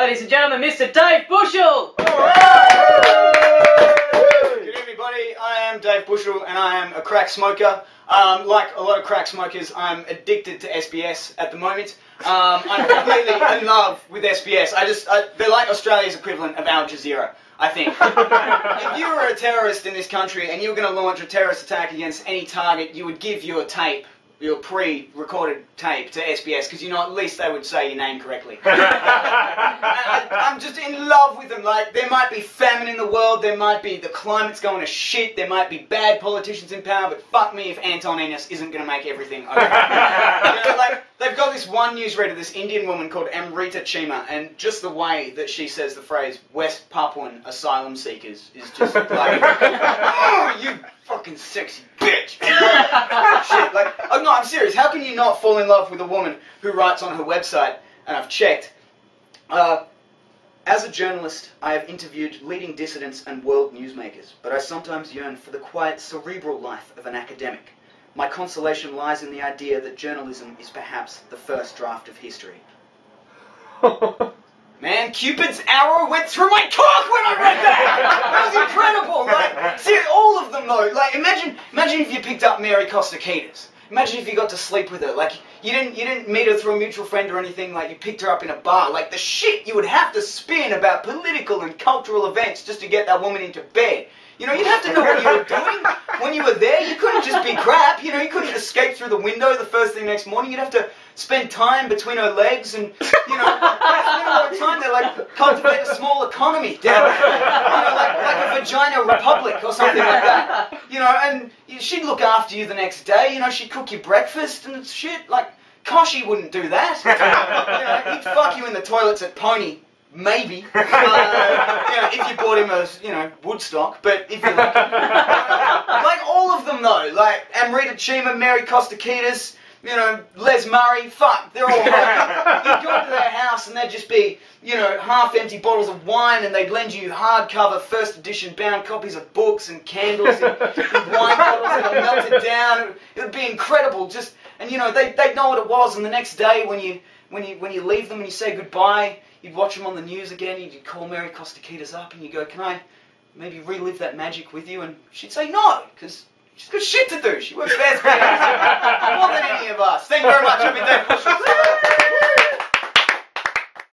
Ladies and gentlemen, Mr. Dave Bushell! Good evening, buddy. I am Dave Bushell and I am a crack smoker. Like a lot of crack smokers, I'm addicted to SBS at the moment. I'm completely in love with SBS. They're like Australia's equivalent of Al Jazeera, I think. If you were a terrorist in this country and you were going to launch a terrorist attack against any target, you would give your tape, your pre-recorded tape, to SBS, because you know at least they would say your name correctly. I'm just in love with them. Like, there might be famine in the world, there might be the climate's going to shit, there might be bad politicians in power, but fuck me if Anton Ennis isn't going to make everything okay. You know, like, they've got this one newsreader, this Indian woman called Amrita, and just the way that she says the phrase West Papuan asylum seekers is just like, oh, you fucking sexy bitch. Shit, like, oh no, I'm serious. How can you not fall in love with a woman who writes on her website, and I've checked, as a journalist, I have interviewed leading dissidents and world newsmakers, but I sometimes yearn for the quiet, cerebral life of an academic. My consolation lies in the idea that journalism is perhaps the first draft of history. Man, Cupid's arrow went through my cock when I read that! That was incredible! Like, see, all of them though. Like, imagine if you picked up Mary Costa-Keys. Imagine if you got to sleep with her. Like, you didn't meet her through a mutual friend or anything. Like, you picked her up in a bar. Like, the shit you would have to spin about political and cultural events just to get that woman into bed. You know, you'd have to know what you were doing when you were there. You couldn't just be crap. You know, you couldn't escape through the window the first thing next morning. You'd have to spend time between her legs and, you know, spend a lot of time there, like, cultivate a small economy down there. You know, like a vagina republic or something like that. You know, and she'd look after you the next day. You know, she'd cook you breakfast and shit. Like, Koshy wouldn't do that. You know, he'd fuck you in the toilets at Pony. Maybe, you know, if you bought him a, you know, Woodstock, but if you like all of them though, like Amrita Chima, Mary Costa-Keys, you know, Les Murray, fuck, they're all hot. You'd go to their house and there'd just be, you know, half-empty bottles of wine, and they'd lend you hardcover, first edition bound copies of books and candles and wine bottles that are melted down. It would be incredible, just, and you know, they'd know what it was, and the next day when you leave them and you say goodbye, you'd watch them on the news again, you'd call Mary Costa-Keys up and you go, can I maybe relive that magic with you? And she'd say no, because she's got shit to do. She works for SBS more than any of us. Thank you very much. I've been Dave Bushell.